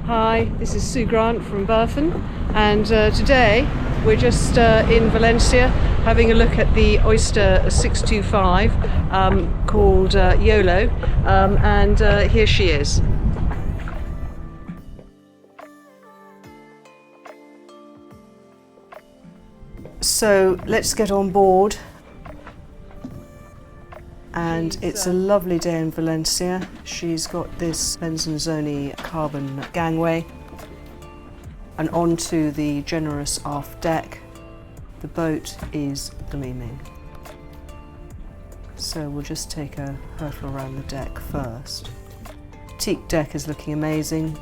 Hi, this is Sue Grant from Berthon, and today we're just in Valencia having a look at the Oyster 625 called YOLO, and here she is. So let's get on board. And it's a lovely day in Valencia. She's got this Benzonzoni carbon gangway and onto the generous aft deck. The boat is gleaming. So we'll just take a hurtle around the deck first. Teak deck is looking amazing.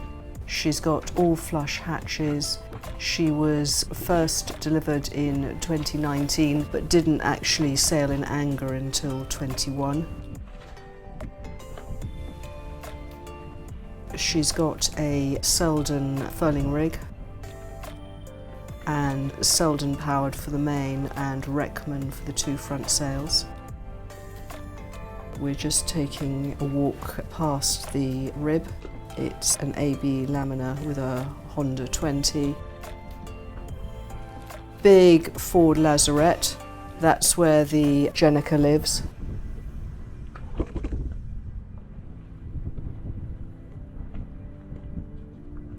She's got all flush hatches. She was first delivered in 2019 but didn't actually sail in anger until 21. She's got a Selden furling rig and Selden powered for the main and Reckman for the two front sails. We're just taking a walk past the rib. It's an AB Laminar with a Honda 20. Big Ford lazarette, that's where the Jenica lives.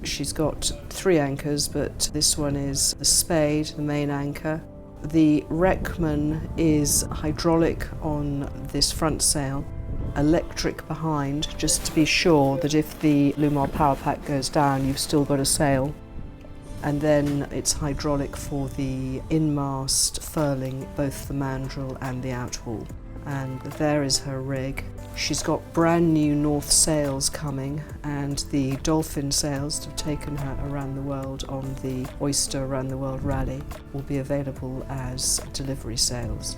She's got 3 anchors, but this one is the Spade, the main anchor. The Reckman is hydraulic on this front sail, electric behind, just to be sure that if the Lumar power pack goes down, you've still got a sail. And then it's hydraulic for the in-mast furling, both the mandrel and the outhaul. And there is her rig. She's got brand new north sails coming, and the dolphin sails that have taken her around the world on the Oyster Around the World Rally will be available as delivery sails.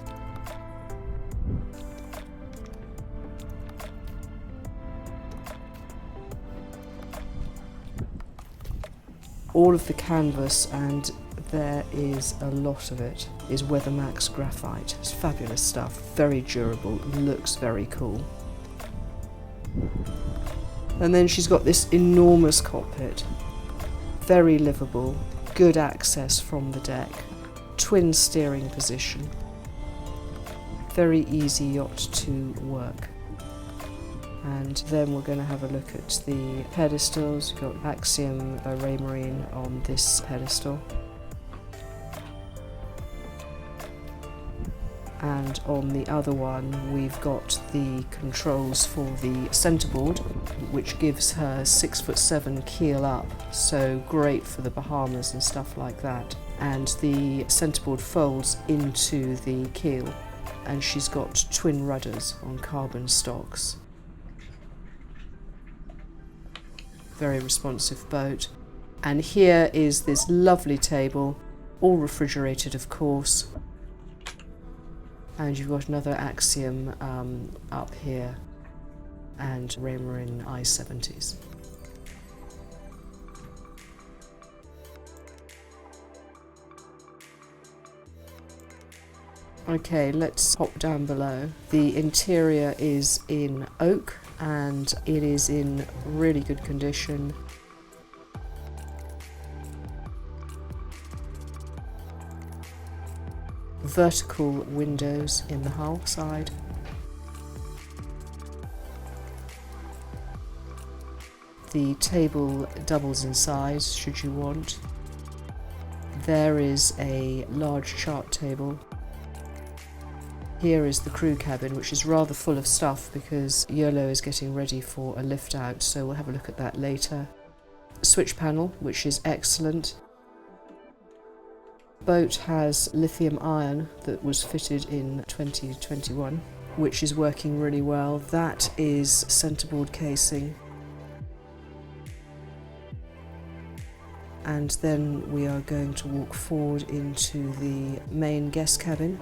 All of the canvas, and there is a lot of it, is Weathermax graphite. It's fabulous stuff, very durable, looks very cool. And then she's got this enormous cockpit, very livable, good access from the deck, twin steering position, very easy yacht to work. And then we're going to have a look at the pedestals. We've got Axiom by Raymarine on this pedestal. And on the other one, we've got the controls for the centreboard, which gives her 6'7" keel up, so great for the Bahamas and stuff like that. And the centreboard folds into the keel, and she's got twin rudders on carbon stocks. Very responsive boat. And here is this lovely table, all refrigerated of course. And you've got another Axiom up here and Raymarine I-70s. Okay, let's hop down below. The interior is in oak and it is in really good condition. Vertical windows in the hull side. The table doubles in size should you want. There is a large chart table. Here is the crew cabin, which is rather full of stuff because YOLO is getting ready for a lift out, so we'll have a look at that later. Switch panel, which is excellent. Boat has lithium iron that was fitted in 2021, which is working really well. That is centreboard casing. And then we are going to walk forward into the main guest cabin.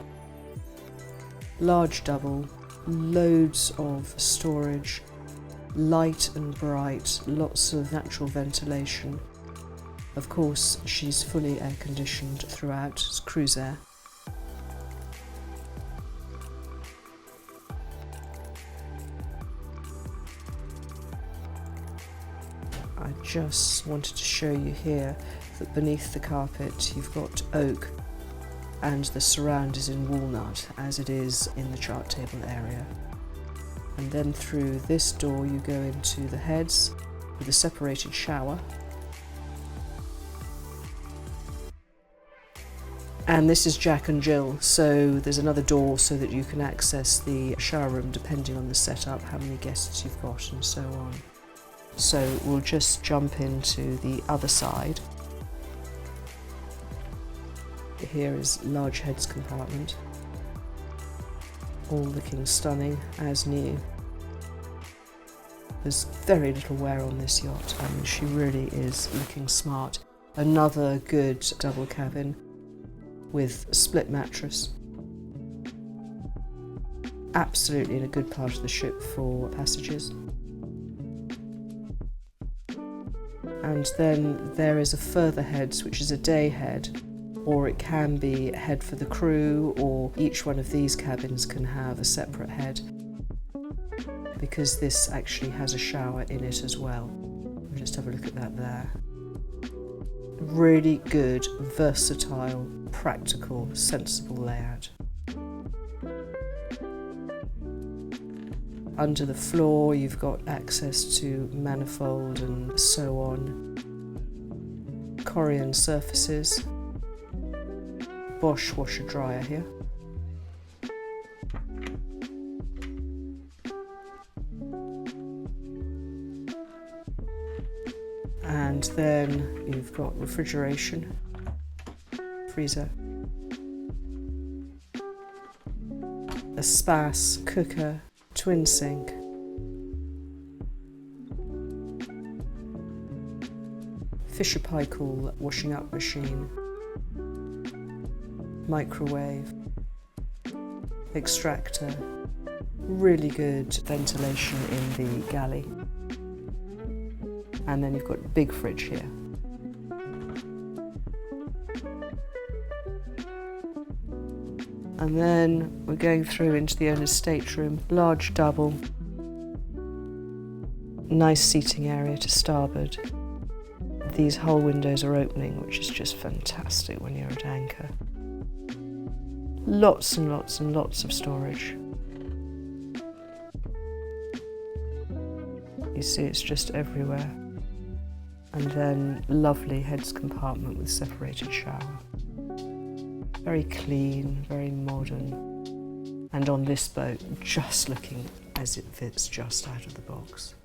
Large double, loads of storage, light and bright, lots of natural ventilation. Of course, she's fully air conditioned throughout, it's cruise air. just wanted to show you here that beneath the carpet you've got oak and the surround is in walnut, as it is in the chart table area. And then through this door you go into the heads with a separated shower. And this is Jack and Jill, so there's another door so that you can access the shower room depending on the setup, how many guests you've got and so on. So we'll just jump into the other side. Here is large heads compartment, all looking stunning as new. There's very little wear on this yacht. I mean, she really is looking smart. Another good double cabin with a split mattress. Absolutely in a good part of the ship for passages. And then there is a further heads, which is a day head, or it can be a head for the crew, or each one of these cabins can have a separate head, because this actually has a shower in it as well. We'll just have a look at that there. Really good, versatile, practical, sensible layout. Under the floor you've got access to manifold and so on. Corian surfaces. Bosch washer dryer here. And then you've got refrigeration, freezer, a spas, cooker, twin sink, Fisher-Paykel washing up machine, microwave, extractor, really good ventilation in the galley. And then you've got a big fridge here. And then we're going through into the owner's stateroom, large double, nice seating area to starboard. These hull windows are opening, which is just fantastic when you're at anchor. Lots and lots and lots of storage. You see it's just everywhere. And then lovely heads compartment with separated shower. Very clean, very modern. And on this boat, just looking as it fits just out of the box.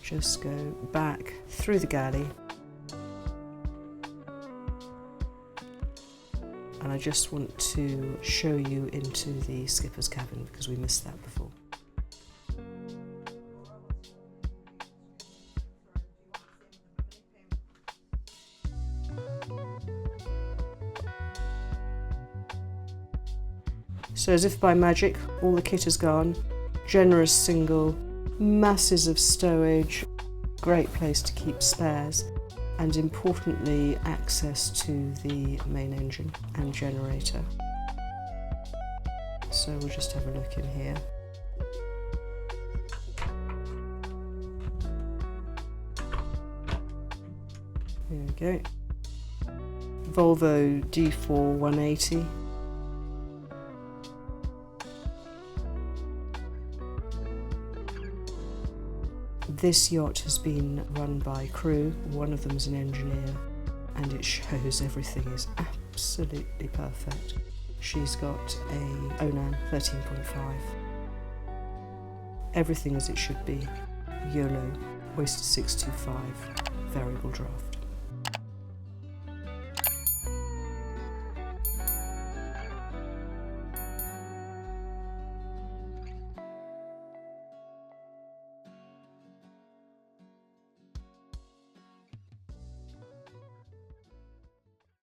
Just go back through the galley. And I just want to show you into the skipper's cabin because we missed that before. So as if by magic, all the kit is gone. Generous single, masses of stowage, great place to keep spares. And importantly, access to the main engine and generator. So we'll just have a look in here. There we go. Volvo D4 180. This yacht has been run by crew, one of them is an engineer, and it shows everything is absolutely perfect. She's got a Onan 13.5. Everything as it should be. YOLO, Oyster 625, variable draft.